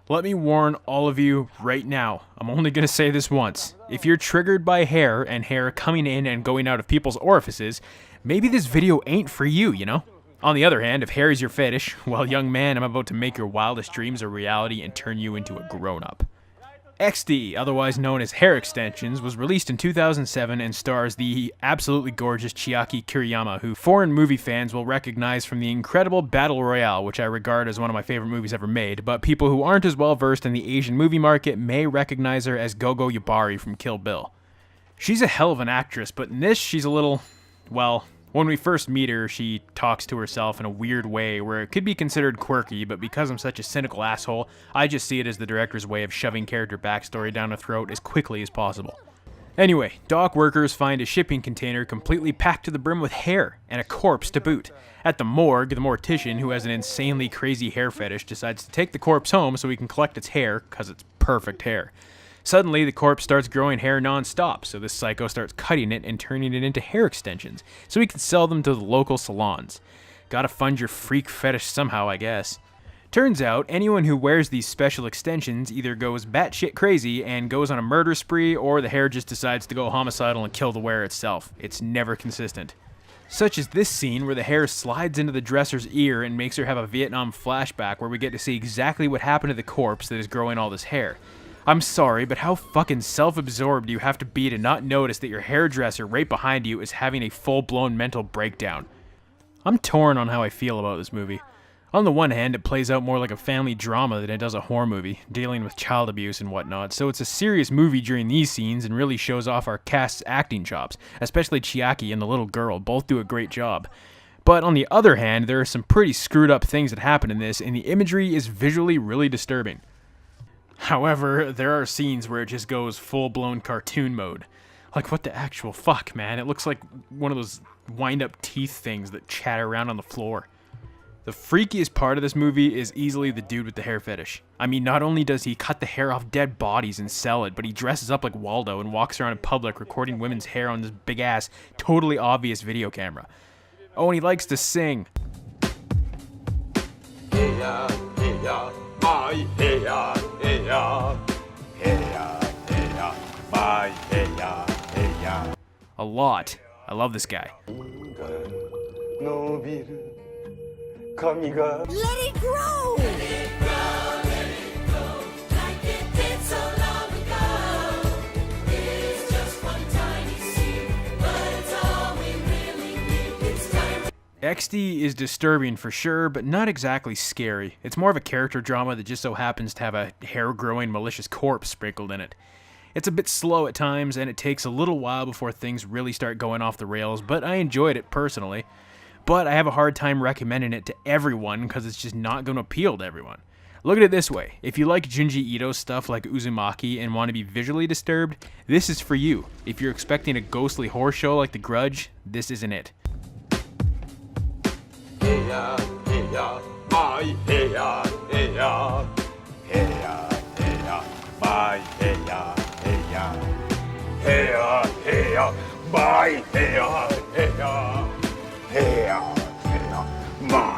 Let me warn all of you right now, I'm only going to say this once. If you're triggered by hair and hair coming in and going out of people's orifices, maybe this video ain't for you, you know? On the other hand, if hair is your fetish, well, young man, I'm about to make your wildest dreams a reality and turn you into a grown-up. EXTE, otherwise known as Hair Extensions, was released in 2007 and stars the absolutely gorgeous Chiaki Kiriyama, who foreign movie fans will recognize from the incredible Battle Royale, which I regard as one of my favorite movies ever made, but people who aren't as well versed in the Asian movie market may recognize her as Gogo Yubari from Kill Bill. She's a hell of an actress, but in this she's a little, well, when we first meet her, she talks to herself in a weird way where it could be considered quirky, but because I'm such a cynical asshole, I just see it as the director's way of shoving character backstory down her throat as quickly as possible. Anyway, dock workers find a shipping container completely packed to the brim with hair, and a corpse to boot. At the morgue, the mortician, who has an insanely crazy hair fetish, decides to take the corpse home so he can collect its hair, cause it's perfect hair. Suddenly, the corpse starts growing hair non-stop, so this psycho starts cutting it and turning it into hair extensions, so he can sell them to the local salons. Gotta fund your freak fetish somehow, I guess. Turns out, anyone who wears these special extensions either goes batshit crazy and goes on a murder spree, or the hair just decides to go homicidal and kill the wearer itself. It's never consistent. Such as this scene where the hair slides into the dresser's ear and makes her have a Vietnam flashback where we get to see exactly what happened to the corpse that is growing all this hair. I'm sorry, but how fucking self-absorbed do you have to be to not notice that your hairdresser right behind you is having a full-blown mental breakdown? I'm torn on how I feel about this movie. On the one hand, it plays out more like a family drama than it does a horror movie, dealing with child abuse and whatnot, so it's a serious movie during these scenes and really shows off our cast's acting chops, especially Chiaki and the little girl, both do a great job. But on the other hand, there are some pretty screwed up things that happen in this, and the imagery is visually really disturbing. However, there are scenes where it just goes full-blown cartoon mode. Like, what the actual fuck, man? It looks like one of those wind-up teeth things that chatter around on the floor. The freakiest part of this movie is easily the dude with the hair fetish. I mean, not only does he cut the hair off dead bodies and sell it, but he dresses up like Waldo and walks around in public recording women's hair on this big-ass, totally obvious video camera. Oh, and he likes to sing. Hey ya, my hey ya, hey ya, hey ya, hey ya, my hey ya, hey ya. A lot. I love this guy. Let it grow! Let it grow, let it go, like it did so long ago. It's just one tiny seed, but it's all we really need. It's time. EXTE is disturbing for sure, but not exactly scary. It's more of a character drama that just so happens to have a hair-growing malicious corpse sprinkled in it. It's a bit slow at times, and it takes a little while before things really start going off the rails, but I enjoyed it personally. But I have a hard time recommending it to everyone because it's just not going to appeal to everyone. Look at it this way. If you like Junji Ito's stuff like Uzumaki and want to be visually disturbed, this is for you. If you're expecting a ghostly horror show like The Grudge, this isn't it. Hey ya, hey ya, my hey ya, hey ya. Hey ya, hey ya, my hey ya, hey ya. Hey ya, hey ya, my hey ya, hey ya. Hey, my